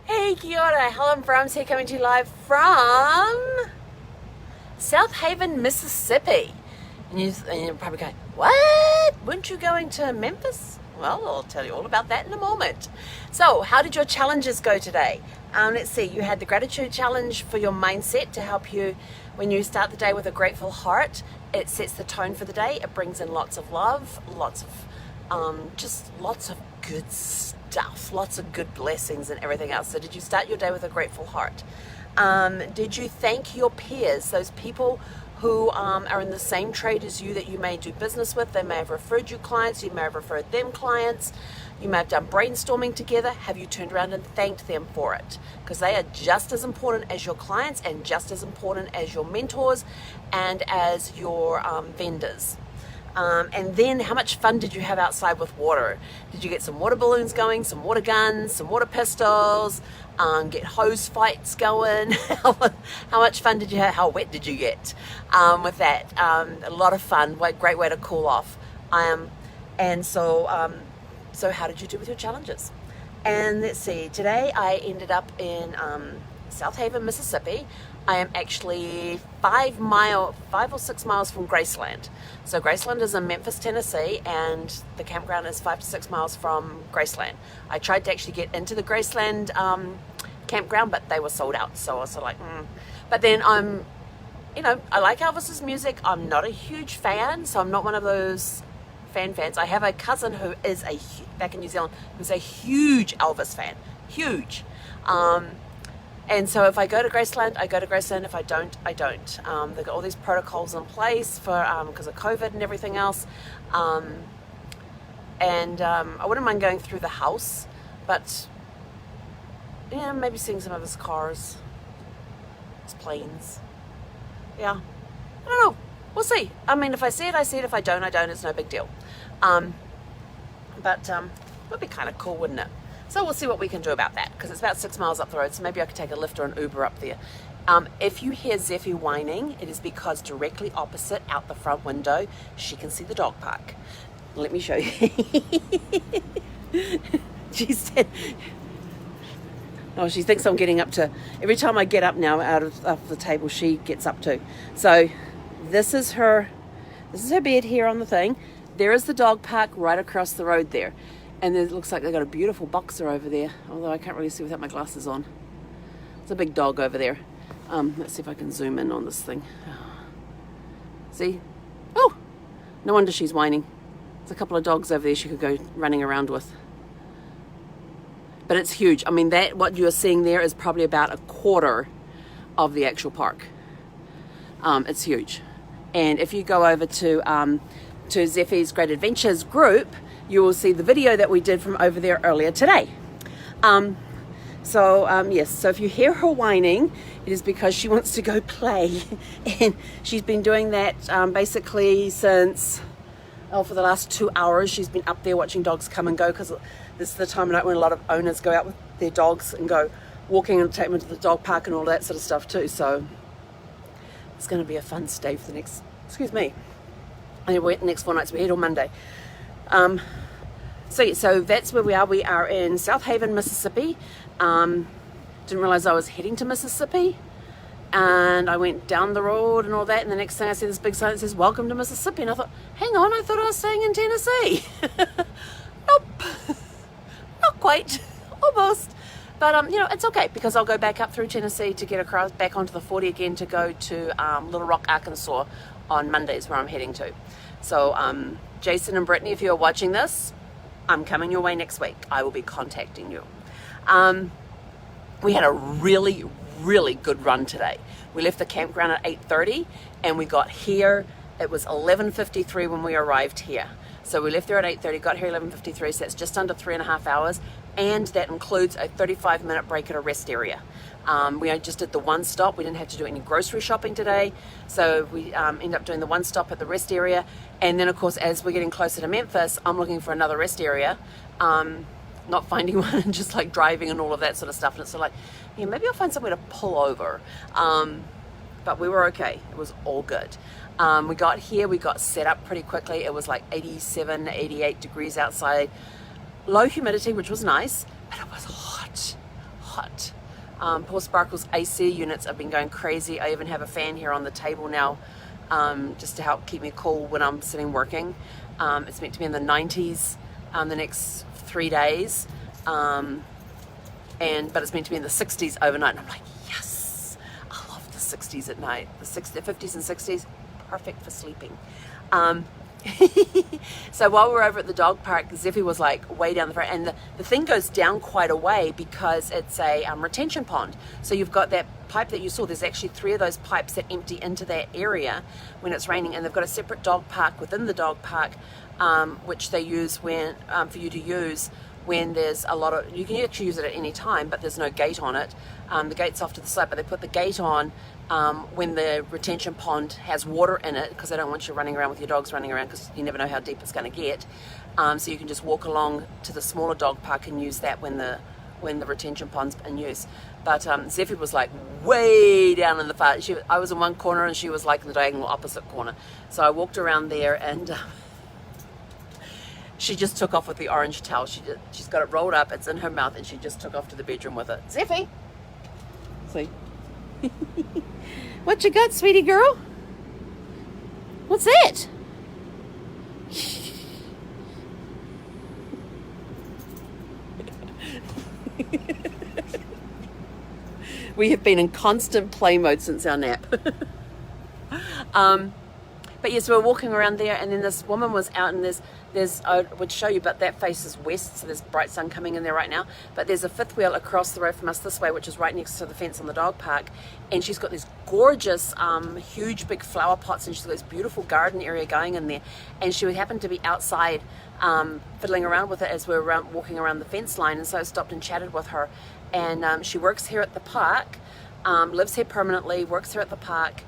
Hey, kia ora, Helen Brahms here, coming to you live from South Haven, Mississippi. And you're probably going, what? Weren't you going to Memphis? Well, I'll tell you all about that in a moment. So, how did your challenges go today? Let's see, you had the gratitude challenge for your mindset to help you when you start the day with a grateful heart. It sets the tone for the day. It brings in lots of love, lots of good stuff, lots of good blessings and everything else. So did you start your day with a grateful heart? Did you thank your peers, those people who are in the same trade as you that you may do business with? They may have referred you clients, you may have referred them clients, you may have done brainstorming together. Have you turned around and thanked them for it? Because they are just as important as your clients and just as important as your mentors and as your vendors. And then how much fun did you have outside with water? Did you get some water balloons going, some water guns, some water pistols, get hose fights going? How much fun did you have? How wet did you get with that? A lot of fun, great way to cool off. So how did you do with your challenges? And let's see, today I ended up in South Haven, Mississippi. I am actually 5 or 6 miles from Graceland. So Graceland is in Memphis, Tennessee, and the campground is 5 to 6 miles from Graceland. I tried to actually get into the Graceland campground, but they were sold out. So I was like, But then I like Elvis's music. I'm not a huge fan, so I'm not one of those fans. I have a cousin who is back in New Zealand, who's a huge Elvis fan, huge. And so if I go to Graceland, I go to Graceland. If I don't, I don't. They've got all these protocols in place for because of COVID and everything else. I wouldn't mind going through the house, but yeah, maybe seeing some of his cars, his planes. Yeah, I don't know. We'll see. I mean, if I see it, I see it. If I don't, I don't. It's no big deal. But it would be kind of cool, wouldn't it? So we'll see what we can do about that, because it's about 6 miles up the road, so maybe I could take a Lyft or an Uber up there. If you hear Zeffie whining, it is because directly opposite, out the front window, she can see the dog park. Let me show you. She thinks I'm getting up to, every time I get up now out of the table, she gets up too. So this is her bed here on the thing. There is the dog park right across the road there. And it looks like they've got a beautiful boxer over there, although I can't really see without my glasses on. It's a big dog over there. Let's see if I can zoom in on this thing. See? Oh, no wonder she's whining. There's a couple of dogs over there she could go running around with. But it's huge. I mean, what you're seeing there is probably about a quarter of the actual park. It's huge. And if you go over to Zeffie's Great Adventures group, you will see the video that we did from over there earlier today. Yes, so if you hear her whining, it is because she wants to go play. And she's been doing that basically since, for the last 2 hours. She's been up there watching dogs come and go, because this is the time of night when a lot of owners go out with their dogs and go walking and take them to the dog park and all that sort of stuff too. So it's going to be a fun stay for the next, next 4 nights. We're here till Monday. So that's where we are. We are in South Haven, Mississippi. Didn't realize I was heading to Mississippi, and I went down the road and all that, and the next thing I see this big sign that says "Welcome to Mississippi," and I thought, hang on, I thought I was staying in Tennessee. Nope, not quite, almost. But it's okay, because I'll go back up through Tennessee to get across back onto the 40 again to go to Little Rock, Arkansas on Mondays, where I'm heading to. So Jason and Brittany, if you're watching this, I'm coming your way next week. I will be contacting you. We had a really, really good run today. We left the campground at 8:30 and we got here, it was 11:53 when we arrived here. So we left there at 8:30, got here 11:53, so that's just under 3.5 hours, and that includes a 35-minute break at a rest area. We just did the one stop. We didn't have to do any grocery shopping today, so we ended up doing the one stop at the rest area. And then, of course, as we're getting closer to Memphis, I'm looking for another rest area, not finding one, and just like driving and all of that sort of stuff. And it's sort of like, maybe I'll find somewhere to pull over. But we were okay. It was all good. We got here, we got set up pretty quickly. It was like 87, 88 degrees outside. Low humidity, which was nice, but it was hot. hot. Poor Sparkle's AC units have been going crazy. I even have a fan here on the table now, just to help keep me cool when I'm sitting working. It's meant to be in the 90s the next 3 days, but it's meant to be in the 60s overnight. And I'm like, yes, I love the 60s at night. The 50s and 60s, perfect for sleeping. So while we're over at the dog park, Zeffy was like way down the front, and the thing goes down quite a way because it's a retention pond. So you've got that pipe that you saw. There's actually 3 of those pipes that empty into that area when it's raining, and they've got a separate dog park within the dog park, which they use when for you to use when there's a lot of, you can actually use it at any time, but there's no gate on it. The gate's off to the side, but they put the gate on when the retention pond has water in it, because they don't want you running around with your dogs running around, because you never know how deep it's going to get. So you can just walk along to the smaller dog park and use that when the retention pond's in use. But Zeffy was like way down in the far. I was in one corner and she was like in the diagonal opposite corner. So I walked around there, and she just took off with the orange towel. She's got it rolled up, it's in her mouth, and she just took off to the bedroom with it. Zeffy, see. What you got, sweetie girl? What's that? We have been in constant play mode since our nap. But yes, we were walking around there, and then this woman was out, and there's I would show you, but that faces west, so there's bright sun coming in there right now. But there's a fifth wheel across the road from us this way, which is right next to the fence on the dog park, and she's got these gorgeous, huge, big flower pots, and she's got this beautiful garden area going in there. And she happened to be outside fiddling around with it as we were walking around the fence line, and so I stopped and chatted with her. And she works here at the park, lives here permanently, works here at the park.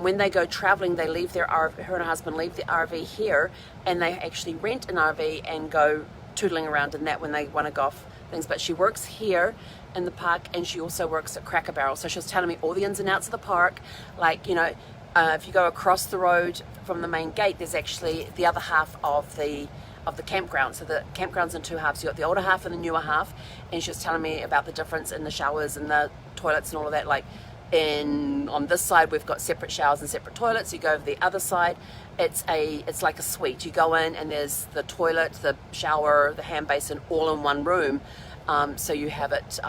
When they go traveling, they leave their RV, her and her husband leave the RV here, and they actually rent an RV and go tootling around in that when they want to go off things. But she works here in the park, and she also works at Cracker Barrel. So she was telling me all the ins and outs of the park. Like, you know, if you go across the road from the main gate, there's actually the other half of the campground. So the campground's in 2 halves. You got the older half and the newer half. And she was telling me about the difference in the showers and the toilets and all of that. Like, on this side we've got separate showers and separate toilets. You go over the other side, it's like a suite. You go in and there's the toilet, the shower, the hand basin, all in one room. So you have it,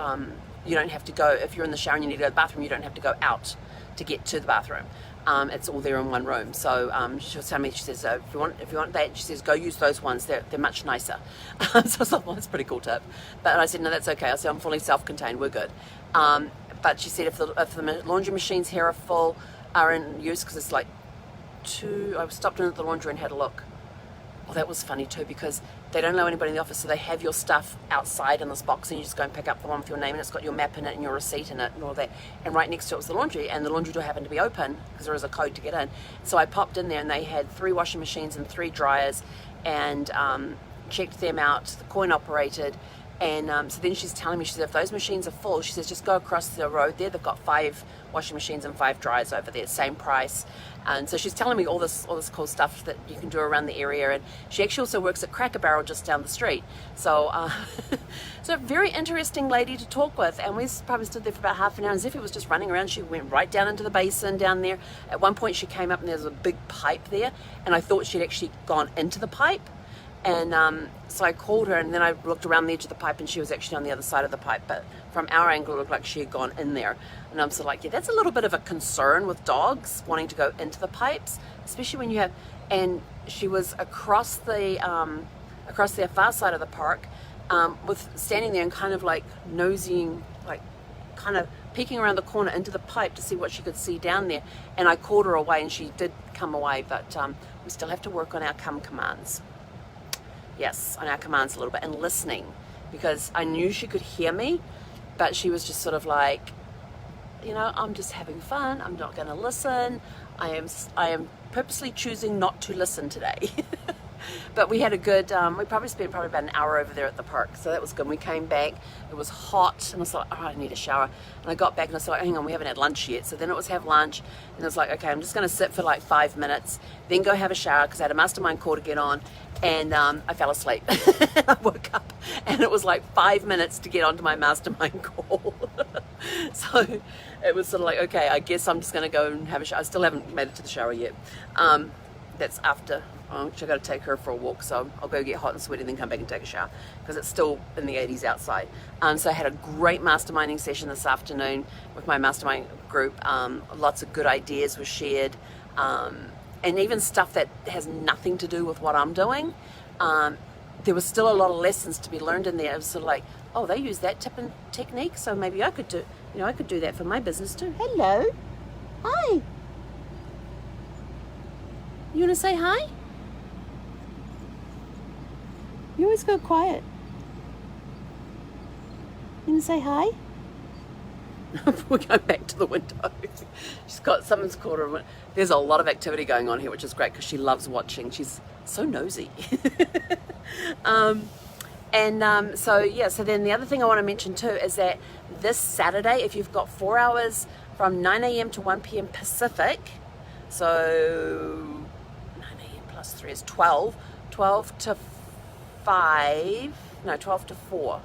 you don't have to go, if you're in the shower and you need to go to the bathroom, you don't have to go out to get to the bathroom. It's all there in one room. So she was telling me, she says, if you want that, she says, go use those ones. They're much nicer. So I thought, well, that's a pretty cool tip. But I said, no, that's okay. I said, I'm fully self-contained. We're good. But she said if the laundry machines here are in use, because it's like I stopped in at the laundry and had a look. Well, that was funny too, because they don't allow anybody in the office, so they have your stuff outside in this box, and you just go and pick up the one with your name, and it's got your map in it and your receipt in it and all that. And right next to it was the laundry, and the laundry door happened to be open because there is a code to get in. So I popped in there, and they had 3 washing machines and 3 dryers, and checked them out, the coin operated. And so then she's telling me, she says, if those machines are full, she says, just go across the road there. They've got 5 washing machines and 5 dryers over there, same price. And so she's telling me all this cool stuff that you can do around the area. And she actually also works at Cracker Barrel just down the street. So, so a very interesting lady to talk with. And we probably stood there for about half an hour. And Zeffy was just running around. She went right down into the basin down there. At one point she came up and there was a big pipe there. And I thought she'd actually gone into the pipe. And so I called her, and then I looked around the edge of the pipe, and she was actually on the other side of the pipe. But from our angle, it looked like she had gone in there. And I'm sort of like, yeah, that's a little bit of a concern with dogs wanting to go into the pipes, especially when you have. And she was across the far side of the park, with standing there and kind of like nosing, like kind of peeking around the corner into the pipe to see what she could see down there. And I called her away, and she did come away. But we still have to work on our come commands. Yes, on our commands a little bit, and listening, because I knew she could hear me, but she was just sort of like, you know, I'm just having fun. I'm not going to listen. I am purposely choosing not to listen today. But we had a good, we probably spent about an hour over there at the park, so that was good. We came back, it was hot, and I was like, oh, I need a shower. And I got back and I was like, hang on, we haven't had lunch yet. So then it was have lunch, and I was like, okay, I'm just going to sit for like 5 minutes, then go have a shower, because I had a mastermind call to get on, And I fell asleep. I woke up and it was like 5 minutes to get onto my mastermind call. So it was sort of like, okay, I guess I'm just going to go and have a shower. I still haven't made it to the shower yet. That's after. I've got to take her for a walk, so I'll go get hot and sweaty and then come back and take a shower because it's still in the 80s outside. So I had a great masterminding session this afternoon with my mastermind group. Lots of good ideas were shared. And even stuff that has nothing to do with what I'm doing. There was still a lot of lessons to be learned in there. It was sort of like, oh, they use that tipping technique, so maybe I could do, I could do that for my business too. Hello. Hi. You want to say hi? You always go quiet. You want to say hi? We're going back to the window. She's got someone's called her. There's a lot of activity going on here, which is great because she loves watching. She's so nosy. So then the other thing I want to mention too is that this Saturday, if you've got 4 hours from 9 a.m. to 1 p.m. Pacific, so 9 a.m. plus 3 is 12 to 5, no, 12 to 4.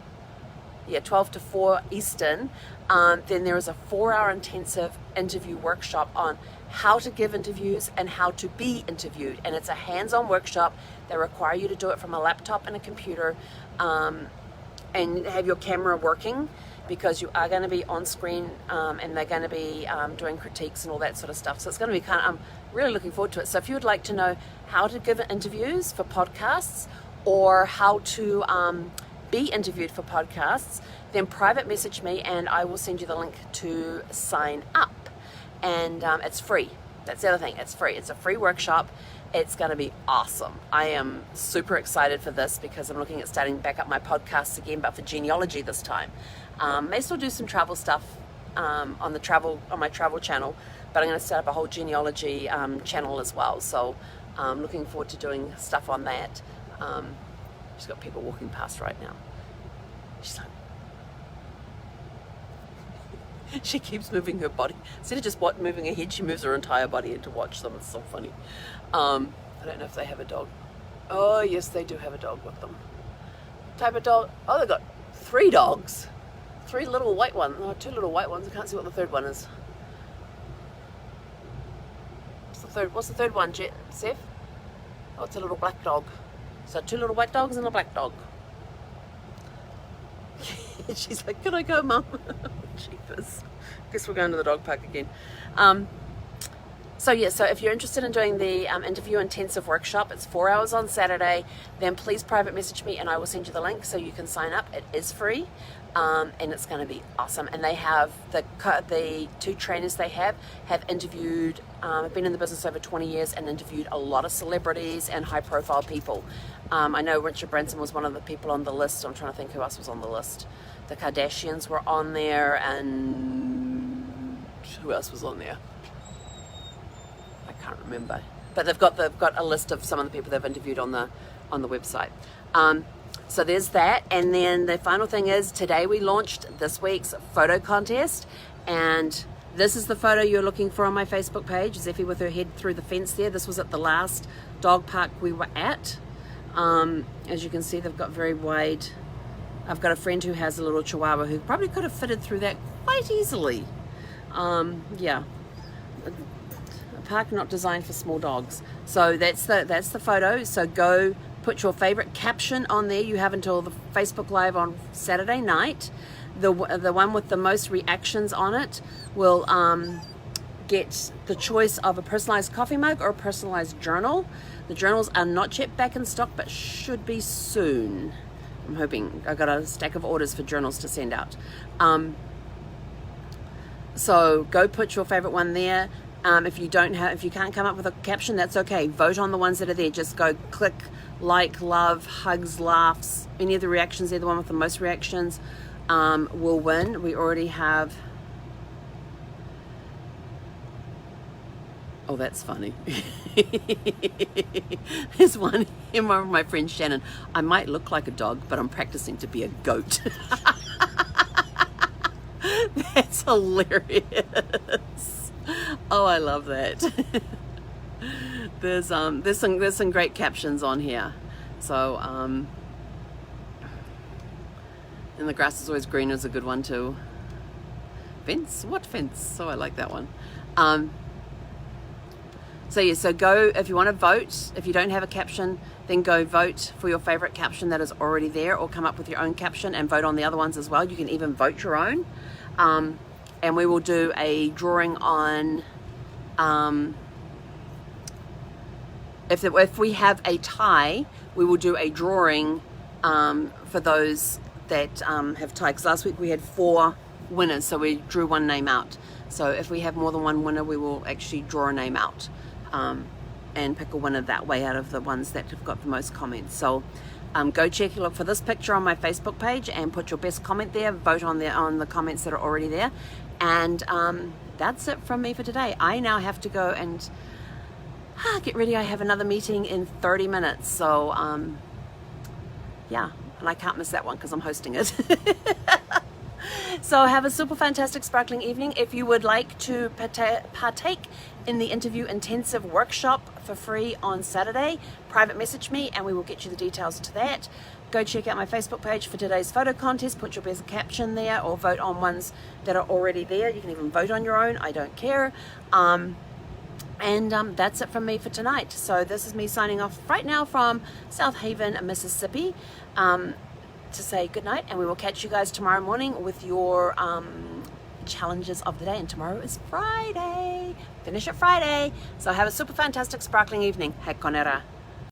Yeah, 12 to 4 Eastern, then there is a 4-hour intensive interview workshop on how to give interviews and how to be interviewed. And it's a hands-on workshop that require you to do it from a laptop and a computer and have your camera working because you are going to be on screen and they're going to be doing critiques and all that sort of stuff. So it's going to be I'm really looking forward to it. So if you would like to know how to give interviews for podcasts or how to be interviewed for podcasts, then private message me and I will send you the link to sign up. And it's free. That's the other thing. It's free. It's a free workshop. It's going to be awesome. I am super excited for this because I'm looking at starting back up my podcasts again, but for genealogy this time. May still do some travel stuff on my travel channel, but I'm going to set up a whole genealogy channel as well. So I'm looking forward to doing stuff on that. She's got people walking past right now. She's like, she keeps moving her body. Instead of just moving her head, she moves her entire body in to watch them. It's so funny. I don't know if they have a dog. Oh, yes, they do have a dog with them. Type of dog? Oh, they've got 3 dogs. 3 little white ones. No, 2 little white ones. I can't see what the third one is. What's the third one, Seth? Oh, it's a little black dog. So 2 little white dogs and a black dog. She's like, can I go, Mum? Jeepers. Guess we're going to the dog park again. So if you're interested in doing the interview intensive workshop, it's 4 hours on Saturday, then please private message me and I will send you the link so you can sign up. It is free and it's going to be awesome. And they have the 2 trainers they have interviewed, have been in the business over 20 years and interviewed a lot of celebrities and high profile people. I know Richard Branson was one of the people on the list. I'm trying to think who else was on the list. The Kardashians were on there and who else was on there? I can't remember. But they've got a list of some of the people they've interviewed on the website. So there's that. And then the final thing is today we launched this week's photo contest. And this is the photo you're looking for on my Facebook page. Zeffie with her head through the fence there. This was at the last dog park we were at. As you can see, they've got very wide. I've got a friend who has a little chihuahua who probably could have fitted through that quite easily. Yeah. A park not designed for small dogs. So that's the photo. So go put your favorite caption on there. You have until the Facebook Live on Saturday night. The one with the most reactions on it will get the choice of a personalized coffee mug or a personalized journal. The journals are not yet back in stock, but should be soon. I'm hoping. I got a stack of orders for journals to send out. So go put your favorite one there. If you can't come up with a caption, that's okay. Vote on the ones that are there. Just go click like, love, hugs, laughs. Any of the reactions there, the one with the most reactions will win. We already have. Oh, that's funny. There's one of my friend Shannon. I might look like a dog, but I'm practicing to be a goat. That's hilarious. Oh, I love that. There's some great captions on here. So, and the grass is always green is a good one too. Fence? What fence? So I like that one. So yeah, so go, if you want to vote, if you don't have a caption, then go vote for your favorite caption that is already there, or come up with your own caption and vote on the other ones as well. You can even vote your own. And we will do a drawing on, if we have a tie, we will do a drawing for those that have tied. Because last week we had 4 winners, so we drew one name out. So if we have more than one winner, we will actually draw a name out and pick a winner that way out of the ones that have got the most comments. So go check, look for this picture on my Facebook page and put your best comment there. Vote on the comments that are already there. And that's it from me for today. I now have to go and get ready. I have another meeting in 30 minutes. So yeah, and I can't miss that one because I'm hosting it. So have a super fantastic sparkling evening. If you would like to partake in the interview intensive workshop for free on Saturday, private message me and we will get you the details to that. Go check out my Facebook page for today's photo contest. Put your best caption there, or vote on ones that are already there. You can even vote on your own, I don't care. And that's it from me for tonight. So this is me signing off right now from South Haven, Mississippi, to say good night, and we will catch you guys tomorrow morning with your challenges of the day. And tomorrow is Friday. Finish it Friday. So have a super fantastic sparkling evening. He konera.